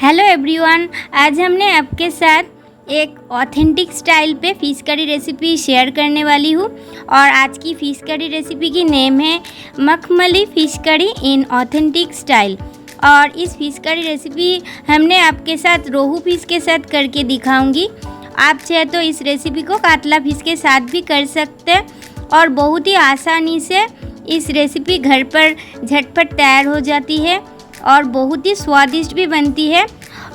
Hello everyone, आज हमने आपके साथ एक ऑथेंटिक स्टाइल पे फ़िश करी रेसिपी शेयर करने वाली हूँ। और आज की फ़िश करी रेसिपी की नेम है मखमली फ़िश करी इन ऑथेंटिक स्टाइल। और इस फ़िश करी रेसिपी हमने आपके साथ रोहू फ़िश के साथ करके दिखाऊंगी। आप चाहे तो इस रेसिपी को कातला फ़िश के साथ भी कर सकते हैं और बहुत ही आसानी से इस रेसिपी घर पर झटपट तैयार हो जाती है और बहुत ही स्वादिष्ट भी बनती है।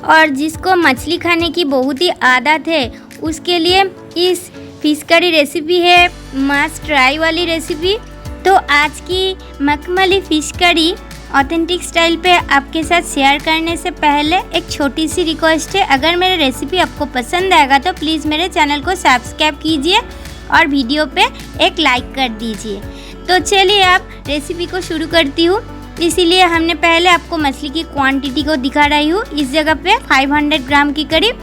और जिसको मछली खाने की बहुत ही आदत है उसके लिए इस फ़िश करी रेसिपी है मस्ट ट्राई वाली रेसिपी। तो आज की मखमली फ़िश करी ऑथेंटिक स्टाइल पे आपके साथ शेयर करने से पहले एक छोटी सी रिक्वेस्ट है, अगर मेरे रेसिपी आपको पसंद आएगा तो प्लीज़ मेरे चैनल को सब्सक्राइब कीजिए और वीडियो पे एक लाइक कर दीजिए। तो चलिए आप रेसिपी को शुरू करती हूँ। इसीलिए हमने पहले आपको मछली की क्वांटिटी को दिखा रही हूँ। इस जगह पे 500 ग्राम की करीब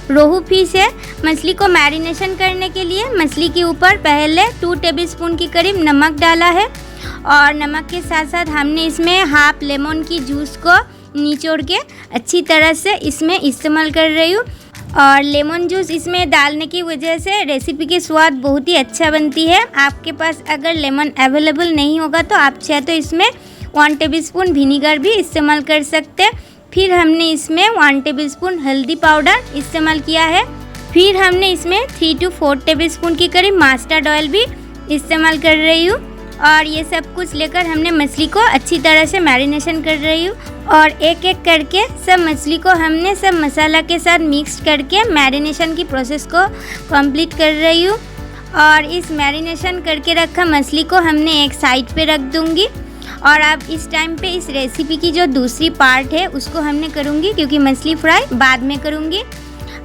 रोहू फिश है। मछली को मैरिनेशन करने के लिए मछली के ऊपर पहले 2 टेबलस्पून की करीब नमक डाला है और नमक के साथ साथ हमने इसमें हाफ लेमन की जूस को निचोड़ के अच्छी तरह से इसमें इस्तेमाल कर रही हूँ। और लेमन जूस इसमें डालने की वजह से रेसिपी की स्वाद बहुत ही अच्छा बनती है। आपके पास अगर लेमन अवेलेबल नहीं होगा तो आप चाहे तो इसमें 1 टेबलस्पून विनीगर भी इस्तेमाल कर सकते हैं। फिर हमने इसमें 1 टेबलस्पून हल्दी पाउडर इस्तेमाल किया है। फिर हमने इसमें 3 to 4 टेबलस्पून की करीब मस्टर्ड ऑयल भी इस्तेमाल कर रही हूँ। और ये सब कुछ लेकर हमने मछली को अच्छी तरह से मैरिनेशन कर रही हूँ और एक एक करके सब मछली को हमने सब मसाला के साथ मिक्स करके मैरिनेशन की प्रोसेस को कंप्लीट कर रही हूँ। और इस मैरिनेशन करके रखा मछली को हमने एक साइड पे रख दूँगी। और अब इस टाइम पे इस रेसिपी की जो दूसरी पार्ट है उसको हमने करूँगी, क्योंकि मछली फ्राई बाद में करूँगी।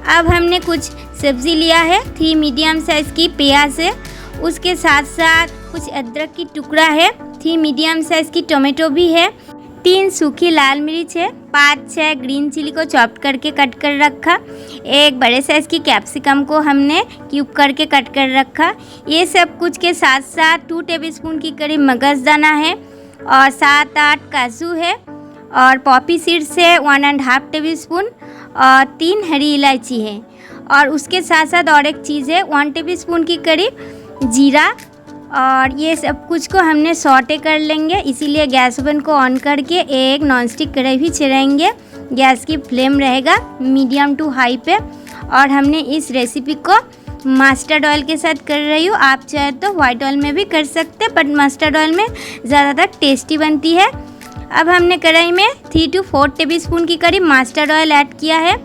अब हमने कुछ सब्ज़ी लिया है, 3 मीडियम साइज़ की प्याज है, उसके साथ साथ कुछ अदरक की टुकड़ा है, 3 मीडियम साइज़ की टोमेटो भी है, 3 सूखी लाल मिर्च है, 5-6 ग्रीन चिली को चॉप करके कट कर रखा, एक बड़े साइज़ की कैप्सिकम को हमने क्यूब करके कट कर रखा। ये सब कुछ के साथ साथ 2 टेबलस्पून की करीब मगजदाना है और 7-8 काजू है और पॉपी सीड्स है 1.5 टेबलस्पून और 3 हरी इलायची है। और उसके साथ साथ और एक चीज़ है 1 टेबलस्पून की करीब जीरा। और ये सब कुछ को हमने सॉटे कर लेंगे, इसीलिए गैस ओवन को ऑन करके एक नॉनस्टिक कढ़ाई भी चढ़ाएंगे। गैस की फ्लेम रहेगा मीडियम टू हाई पे। और हमने इस रेसिपी को मस्टर्ड ऑयल के साथ कर रही हूँ। आप चाहे तो वाइट ऑयल में भी कर सकते, बट मस्टर्ड ऑयल में ज़्यादातर टेस्टी बनती है। अब हमने कढ़ाई में 3 to 4 टेबलस्पून की करीब मस्टर्ड ऑयल ऐड किया है।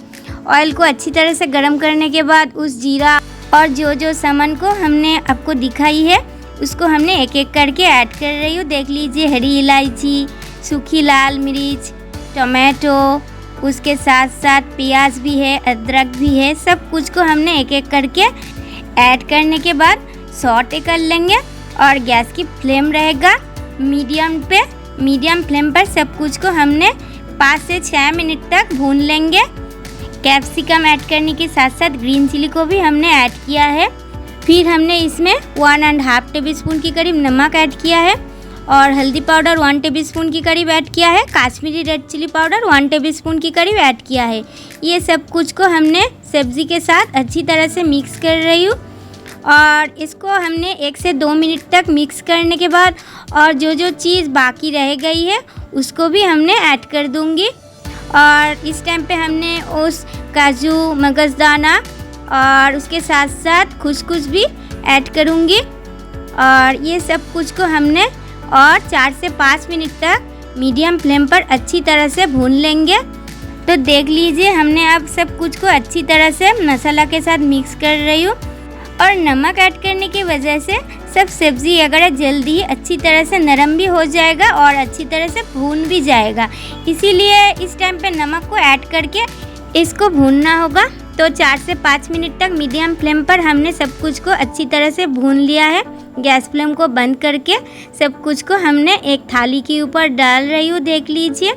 ऑयल को अच्छी तरह से गर्म करने के बाद उस जीरा और जो सामान को हमने आपको दिखाई है उसको हमने एक एक करके ऐड कर रही हूँ। देख लीजिए, हरी इलायची, सूखी लाल मिर्च, टोमेटो, उसके साथ साथ प्याज भी है, अदरक भी है। सब कुछ को हमने एक एक करके ऐड करने के बाद सॉटे कर लेंगे और गैस की फ्लेम रहेगा मीडियम पे। मीडियम फ्लेम पर सब कुछ को हमने 5 से 6 मिनट तक भून लेंगे। कैप्सिकम ऐड करने के साथ साथ ग्रीन चिली को भी हमने ऐड किया है। फिर हमने इसमें 1.5 टेबलस्पून की करीब नमक ऐड किया है और हल्दी पाउडर 1 टेबलस्पून की करीब ऐड किया है। Kashmiri red chilli powder 1 tablespoon की करीब ऐड किया है। ये सब कुछ को हमने सब्ज़ी के साथ अच्छी तरह से मिक्स कर रही हूँ और इसको हमने 1 से 2 मिनट तक मिक्स करने के बाद और जो चीज़ बाकी रह गई है उसको भी हमने ऐड कर दूँगी। और इस टाइम पे हमने उस काजू, मगजदाना और उसके साथ साथ खुशखुश भी ऐड करूँगी। और ये सब कुछ को हमने और 4 से 5 मिनट तक मीडियम फ्लेम पर अच्छी तरह से भून लेंगे। तो देख लीजिए, हमने अब सब कुछ को अच्छी तरह से मसाला के साथ मिक्स कर रही हूँ। और नमक ऐड करने की वजह से सब सब्ज़ी अगर जल्दी ही अच्छी तरह से नरम भी हो जाएगा और अच्छी तरह से भून भी जाएगा। इसीलिए इस टाइम पे नमक को ऐड करके इसको भूनना होगा। तो 4 से 5 मिनट तक मीडियम फ्लेम पर हमने सब कुछ को अच्छी तरह से भून लिया है। गैस फ्लेम को बंद करके सब कुछ को हमने एक थाली के ऊपर डाल रही हूँ, देख लीजिए।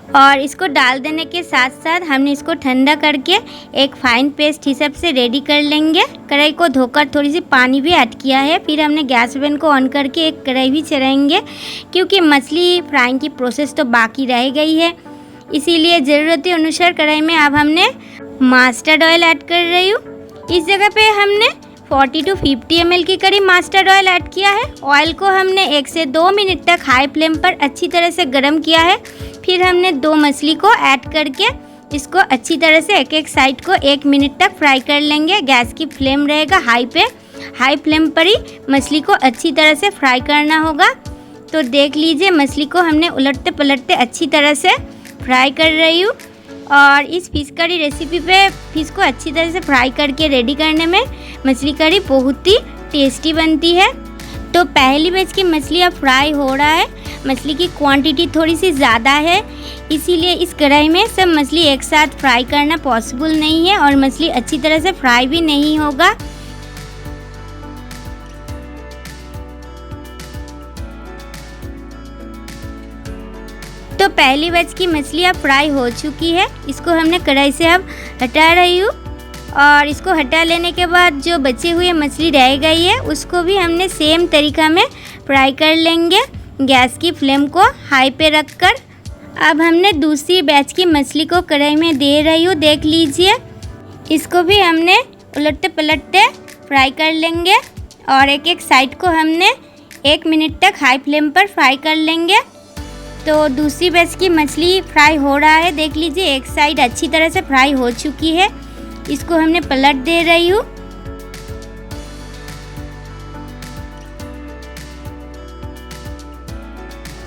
और इसको डाल देने के साथ साथ हमने इसको ठंडा करके एक फाइन पेस्ट हिसाब से रेडी कर लेंगे। कढ़ाई को धोकर थोड़ी सी पानी भी ऐड किया है। फिर हमने गैस ओवन को ऑन करके एक कढ़ाई भी चढ़ाएंगे, क्योंकि मछली फ्राइंग की प्रोसेस तो बाकी रह गई है। इसीलिए ज़रूरत अनुसार कढ़ाई में अब हमने मस्टर्ड ऑयल ऐड कर रही हूँ। इस जगह पे हमने 40 to 50 ml के करीब मस्टर्ड ऑयल ऐड किया है। ऑयल को हमने 1 से 2 मिनट तक हाई फ्लेम पर अच्छी तरह से गर्म किया है। फिर हमने 2 मछली को ऐड करके इसको अच्छी तरह से एक साइड को 1 मिनट तक फ्राई कर लेंगे। गैस की फ्लेम रहेगा हाई पे, हाई फ्लेम पर ही मछली को अच्छी तरह से फ्राई करना होगा। तो देख लीजिए मछली को हमने उलटते पलटते अच्छी तरह से फ्राई कर रही हूँ। और इस फिश करी रेसिपी पे फिश को अच्छी तरह से फ्राई करके रेडी करने में मछली करी बहुत ही टेस्टी बनती है। तो पहली बैच की मछली अब फ्राई हो रहा है। मछली की क्वांटिटी थोड़ी सी ज़्यादा है, इसीलिए इस कढ़ाई में सब मछली एक साथ फ्राई करना पॉसिबल नहीं है और मछली अच्छी तरह से फ्राई भी नहीं होगा। तो पहली बैच की मछली अब फ्राई हो चुकी है। इसको हमने कढ़ाई से अब हटा रही हूँ और इसको हटा लेने के बाद जो बचे हुए मछली रह गई है उसको भी हमने सेम तरीका में फ्राई कर लेंगे, गैस की फ्लेम को हाई पे रखकर। अब हमने दूसरी बैच की मछली को कढ़ाई में दे रही हूँ, देख लीजिए। इसको भी हमने उलटते पलटते फ्राई कर लेंगे और एक साइड को हमने 1 मिनट तक हाई फ्लेम पर फ्राई कर लेंगे। तो दूसरी बैच की मछली फ्राई हो रहा है, देख लीजिए एक साइड अच्छी तरह से फ्राई हो चुकी है। इसको हमने पलट दे रही हूँ।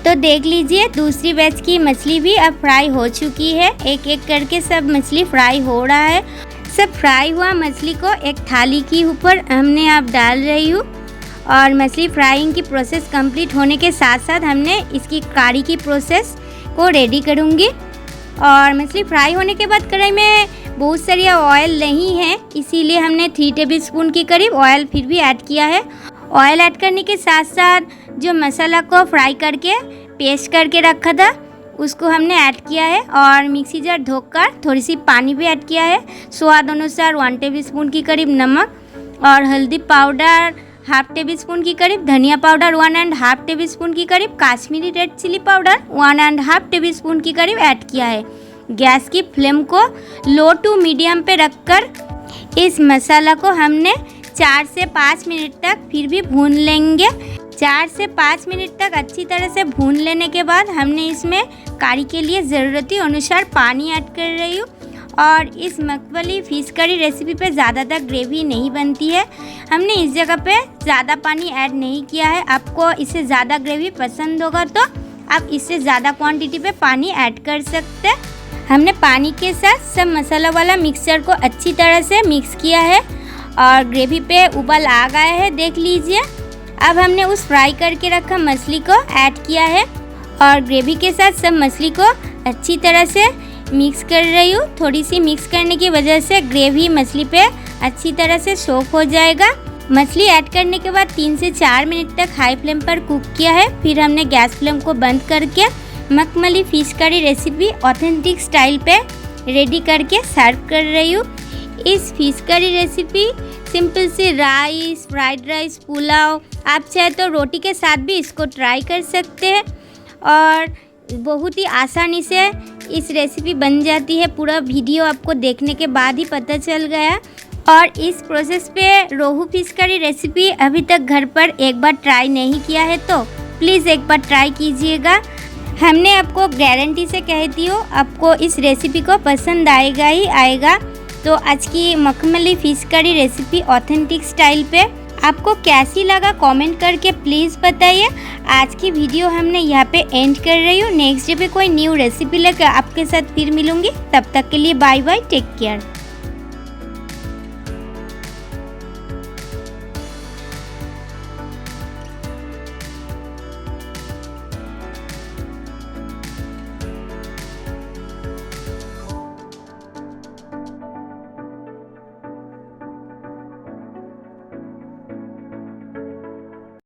तो देख लीजिए दूसरी बैच की मछली भी अब फ्राई हो चुकी है। एक एक करके सब मछली फ्राई हो रहा है। सब फ्राई हुआ मछली को एक थाली के ऊपर हमने अब डाल रही हूँ और मछली फ्राइंग की प्रोसेस कंप्लीट होने के साथ साथ हमने इसकी करी की प्रोसेस को रेडी करूँगी। और मछली फ्राई होने के बाद कढ़ाई में बहुत सारी ऑयल नहीं है, इसीलिए हमने 3 टेबलस्पून के करीब ऑयल फिर भी ऐड किया है। ऑयल ऐड करने के साथ साथ जो मसाला को फ्राई करके पेस्ट करके रखा था उसको हमने ऐड किया है और मिक्सी जार धोकर थोड़ी सी पानी भी ऐड किया है। स्वाद अनुसार 1 टेबलस्पून के करीब नमक और हल्दी पाउडर 1/2 टेबलस्पून की करीब, धनिया पाउडर 1.5 टेबलस्पून की करीब, Kashmiri red chilli powder 1.5 tablespoon की करीब ऐड किया है। गैस की फ्लेम को लो टू मीडियम पे रखकर इस मसाला को हमने 4 से 5 मिनट तक फिर भी भून लेंगे। 4 से 5 मिनट तक अच्छी तरह से भून लेने के बाद हमने इसमें करी के लिए ज़रूरती अनुसार पानी ऐड कर रही हूँ। और इस मखमली फिश करी रेसिपी पे ज़्यादातर ग्रेवी नहीं बनती है, हमने इस जगह पे ज़्यादा पानी ऐड नहीं किया है। आपको इससे ज़्यादा ग्रेवी पसंद होगा तो आप इससे ज़्यादा क्वांटिटी पे पानी ऐड कर सकते हैं। हमने पानी के साथ सब मसाला वाला मिक्सचर को अच्छी तरह से मिक्स किया है और ग्रेवी पे उबाल आ गया है, देख लीजिए। अब हमने उस फ्राई करके रखा मछली को ऐड किया है और ग्रेवी के साथ सब मछली को अच्छी तरह से मिक्स कर रही हूँ। थोड़ी सी मिक्स करने की वजह से ग्रेवी मछली पे अच्छी तरह से सोक हो जाएगा। मछली ऐड करने के बाद 3 से 4 मिनट तक हाई फ्लेम पर कुक किया है। फिर हमने गैस फ्लेम को बंद करके मखमली fish curry recipe authentic style पे रेडी करके सर्व कर रही हूँ। इस फिश करी रेसिपी सिंपल सी राइस, फ्राइड राइस, पुलाव, आप चाहे तो रोटी के साथ भी इसको ट्राई कर सकते हैं और बहुत ही आसानी से इस रेसिपी बन जाती है। पूरा वीडियो आपको देखने के बाद ही पता चल गया। और इस प्रोसेस पे रोहू फिश करी रेसिपी अभी तक घर पर एक बार ट्राई नहीं किया है तो प्लीज़ एक बार ट्राई कीजिएगा। हमने आपको गारंटी से कहती हूँ आपको इस रेसिपी को पसंद आएगा ही आएगा। तो आज की मखमली fish curry recipe authentic style पे आपको कैसी लगा कमेंट करके प्लीज़ बताइए। आज की वीडियो हमने यहाँ पे एंड कर रही हूँ। नेक्स्ट डे पे कोई न्यू रेसिपी लेकर आपके साथ फिर मिलूँगी। तब तक के लिए बाय बाय, टेक केयर।